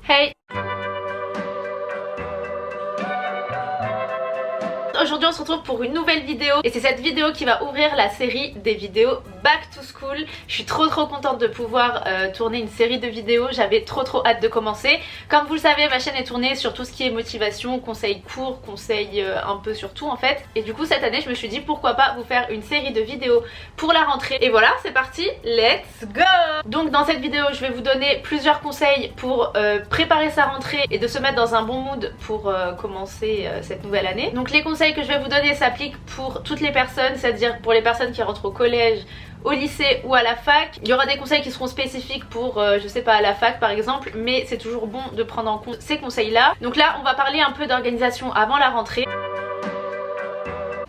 Hey! Aujourd'hui on se retrouve pour une nouvelle vidéo et c'est cette vidéo qui va ouvrir la série des vidéos Back to School. Je suis trop contente de pouvoir tourner une série de vidéos, j'avais trop hâte de commencer. Comme vous le savez, ma chaîne est tournée sur tout ce qui est motivation, conseils courts, conseils un peu sur tout en fait. Et du coup cette année je me suis dit pourquoi pas vous faire une série de vidéos pour la rentrée. Et voilà, c'est parti, let's go! Donc dans cette vidéo je vais vous donner plusieurs conseils pour préparer sa rentrée et de se mettre dans un bon mood pour commencer cette nouvelle année. Donc les conseils que je vais vous donner s'appliquent pour toutes les personnes, c'est-à-dire pour les personnes qui rentrent au collège, au lycée ou à la fac. Il y aura des conseils qui seront spécifiques pour, je sais pas, à la fac par exemple, mais c'est toujours bon de prendre en compte ces conseils-là. Donc là, on va parler un peu d'organisation avant la rentrée.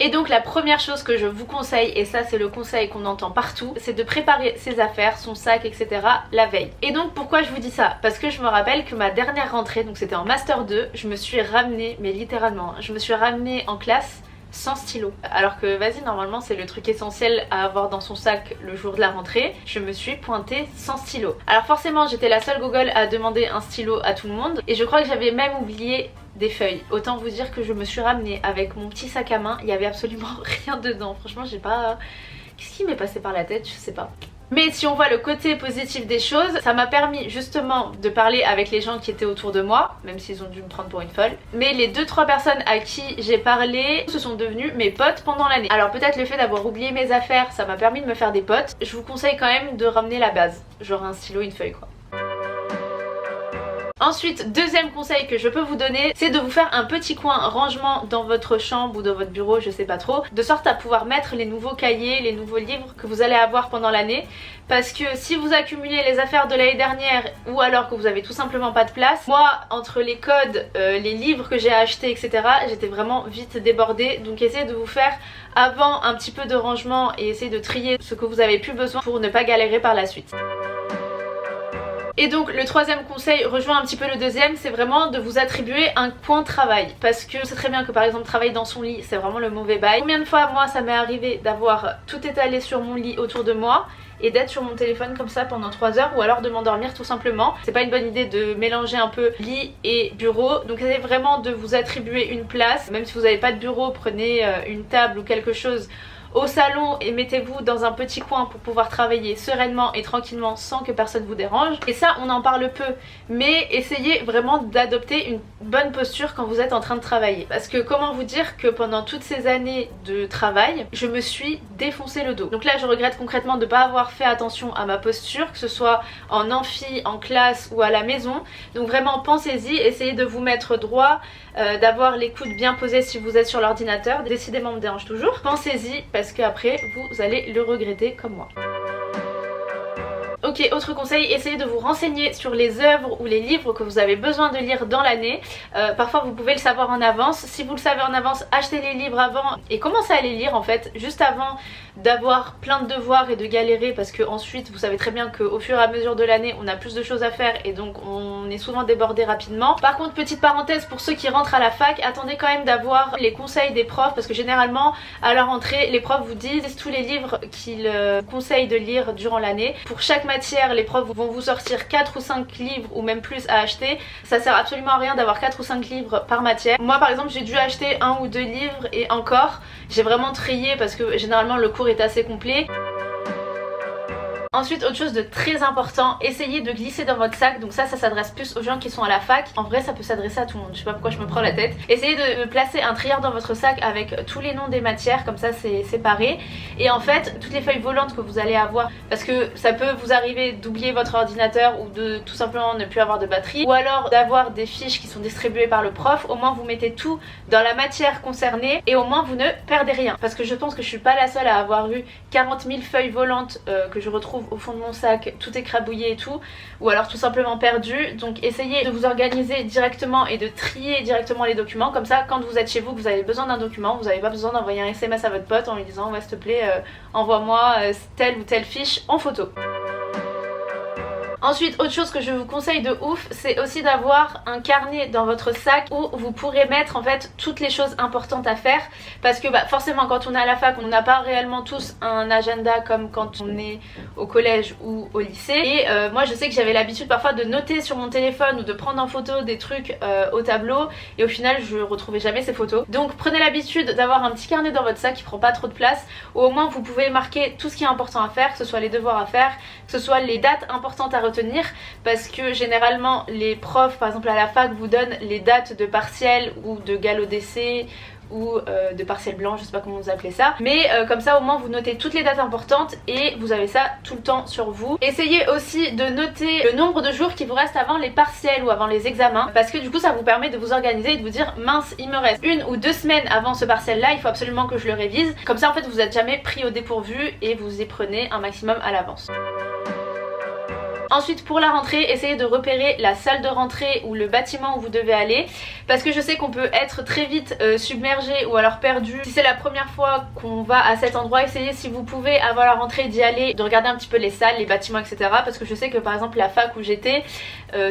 Et donc la première chose que je vous conseille, et ça c'est le conseil qu'on entend partout, c'est de préparer ses affaires, son sac, etc. la veille. Et donc pourquoi je vous dis ça? Parce que je me rappelle que ma dernière rentrée, donc c'était en Master 2, je me suis ramenée, mais littéralement, je me suis ramenée en classe sans stylo. Alors que vas-y, normalement c'est le truc essentiel à avoir dans son sac le jour de la rentrée. Je me suis pointée sans stylo. Alors forcément j'étais la seule gogole à demander un stylo à tout le monde. Et je crois que j'avais même oublié des feuilles. Autant vous dire que je me suis ramenée avec mon petit sac à main. Il y avait absolument rien dedans. Franchement j'ai pas... Qu'est-ce qui m'est passé par la tête? Je sais pas. Mais si on voit le côté positif des choses, ça m'a permis justement de parler avec les gens qui étaient autour de moi, même s'ils ont dû me prendre pour une folle. Mais les 2-3 personnes à qui j'ai parlé se sont devenues mes potes pendant l'année. Alors peut-être le fait d'avoir oublié mes affaires, ça m'a permis de me faire des potes. Je vous conseille quand même de ramener la base, genre un stylo, une feuille quoi. Ensuite, deuxième conseil que je peux vous donner, c'est de vous faire un petit coin rangement dans votre chambre ou dans votre bureau, je sais pas trop, de sorte à pouvoir mettre les nouveaux cahiers, les nouveaux livres que vous allez avoir pendant l'année. Parce que si vous accumulez les affaires de l'année dernière ou alors que vous avez tout simplement pas de place, moi entre les codes, les livres que j'ai achetés, etc., j'étais vraiment vite débordée. Donc essayez de vous faire avant un petit peu de rangement et essayez de trier ce que vous avez plus besoin pour ne pas galérer par la suite. Et donc le troisième conseil rejoint un petit peu le deuxième, c'est vraiment de vous attribuer un coin travail. Parce que c'est très bien que par exemple travailler dans son lit, c'est vraiment le mauvais bail. Combien de fois moi ça m'est arrivé d'avoir tout étalé sur mon lit autour de moi et d'être sur mon téléphone comme ça pendant 3 heures ou alors de m'endormir tout simplement. C'est pas une bonne idée de mélanger un peu lit et bureau, donc essayez vraiment de vous attribuer une place. Même si vous n'avez pas de bureau, prenez une table ou quelque chose au salon et mettez-vous dans un petit coin pour pouvoir travailler sereinement et tranquillement sans que personne vous dérange. Et ça on en parle peu, mais essayez vraiment d'adopter une bonne posture quand vous êtes en train de travailler. Parce que comment vous dire que pendant toutes ces années de travail, je me suis défoncé le dos. Donc là je regrette concrètement de ne pas avoir fait attention à ma posture, que ce soit en amphi, en classe ou à la maison. Donc vraiment pensez-y, essayez de vous mettre droit, d'avoir les coudes bien posés si vous êtes sur l'ordinateur. Décidément on me dérange toujours. Pensez-y parce qu'après vous allez le regretter comme moi. Ok, autre conseil, essayez de vous renseigner sur les œuvres ou les livres que vous avez besoin de lire dans l'année. Parfois vous pouvez le savoir en avance. Si vous le savez en avance, achetez les livres avant et commencez à les lire en fait, juste avant d'avoir plein de devoirs et de galérer, parce que ensuite vous savez très bien qu'au fur et à mesure de l'année on a plus de choses à faire et donc on est souvent débordé rapidement. Par contre, petite parenthèse pour ceux qui rentrent à la fac, attendez quand même d'avoir les conseils des profs, parce que généralement à la rentrée les profs vous disent tous les livres qu'ils conseillent de lire durant l'année. Pour chaque matière les profs vont vous sortir 4 ou 5 livres ou même plus à acheter. Ça sert absolument à rien d'avoir 4 ou 5 livres par matière. Moi par exemple j'ai dû acheter 1 ou 2 livres et encore j'ai vraiment trié parce que généralement le cours est assez complet. Ensuite, autre chose de très important, essayez de glisser dans votre sac. Donc ça s'adresse plus aux gens qui sont à la fac. En vrai ça peut s'adresser à tout le monde, je sais pas pourquoi je me prends la tête. Essayez de placer un trieur dans votre sac avec tous les noms des matières, comme ça c'est séparé. Et en fait toutes les feuilles volantes que vous allez avoir, parce que ça peut vous arriver d'oublier votre ordinateur ou de tout simplement ne plus avoir de batterie, ou alors d'avoir des fiches qui sont distribuées par le prof. Au moins vous mettez tout dans la matière concernée et au moins vous ne perdez rien. Parce que je pense que je suis pas la seule à avoir eu 40 000 feuilles volantes que je retrouve au fond de mon sac, tout écrabouillé et tout, ou alors tout simplement perdu. Donc essayez de vous organiser directement et de trier directement les documents, comme ça quand vous êtes chez vous, que vous avez besoin d'un document, vous n'avez pas besoin d'envoyer un SMS à votre pote en lui disant ouais s'il te plaît envoie-moi telle ou telle fiche en photo. Ensuite, autre chose que je vous conseille de ouf, c'est aussi d'avoir un carnet dans votre sac où vous pourrez mettre en fait toutes les choses importantes à faire, parce que forcément quand on est à la fac on n'a pas réellement tous un agenda comme quand on est au collège ou au lycée, et moi je sais que j'avais l'habitude parfois de noter sur mon téléphone ou de prendre en photo des trucs au tableau, et au final je retrouvais jamais ces photos. Donc prenez l'habitude d'avoir un petit carnet dans votre sac qui prend pas trop de place, où au moins vous pouvez marquer tout ce qui est important à faire, que ce soit les devoirs à faire, que ce soit les dates importantes à retenir, parce que généralement les profs par exemple à la fac vous donnent les dates de partiel ou de galop d'essai ou de partiel blanc, je sais pas comment vous appelez ça, mais comme ça au moins vous notez toutes les dates importantes et vous avez ça tout le temps sur vous. Essayez aussi de noter le nombre de jours qui vous reste avant les partiels ou avant les examens, parce que du coup ça vous permet de vous organiser et de vous dire mince, il me reste 1 ou 2 semaines avant ce partiel là, il faut absolument que je le révise. Comme ça en fait vous n'êtes jamais pris au dépourvu et vous y prenez un maximum à l'avance. Ensuite pour la rentrée, essayez de repérer la salle de rentrée ou le bâtiment où vous devez aller, parce que je sais qu'on peut être très vite submergé ou alors perdu. Si c'est la première fois qu'on va à cet endroit, essayez si vous pouvez avant la rentrée d'y aller, de regarder un petit peu les salles, les bâtiments etc, parce que je sais que par exemple la fac où j'étais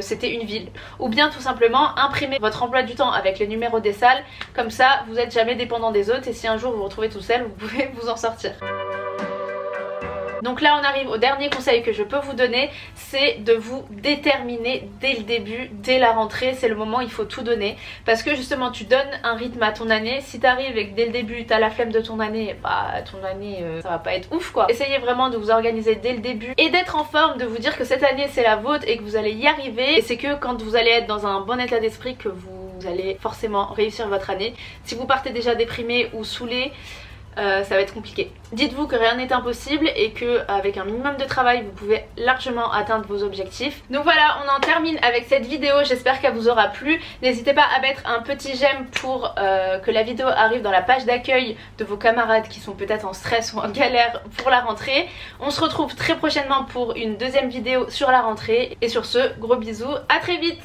c'était une ville. Ou bien tout simplement imprimer votre emploi du temps avec les numéros des salles, comme ça vous n'êtes jamais dépendant des autres et si un jour vous vous retrouvez tout seul vous pouvez vous en sortir. Donc là on arrive au dernier conseil que je peux vous donner, c'est de vous déterminer dès le début, dès la rentrée, c'est le moment où il faut tout donner, parce que justement tu donnes un rythme à ton année. Si t'arrives et que dès le début t'as la flemme de ton année, ton année ça va pas être ouf quoi. Essayez vraiment de vous organiser dès le début et d'être en forme, de vous dire que cette année c'est la vôtre et que vous allez y arriver, et c'est que quand vous allez être dans un bon état d'esprit que vous allez forcément réussir votre année. Si vous partez déjà déprimé ou saoulé, ça va être compliqué. Dites-vous que rien n'est impossible et que avec un minimum de travail vous pouvez largement atteindre vos objectifs. Donc voilà, on en termine avec cette vidéo, j'espère qu'elle vous aura plu. N'hésitez pas à mettre un petit j'aime pour que la vidéo arrive dans la page d'accueil de vos camarades qui sont peut-être en stress ou en galère pour la rentrée. On se retrouve très prochainement pour une deuxième vidéo sur la rentrée, et sur ce, gros bisous, à très vite.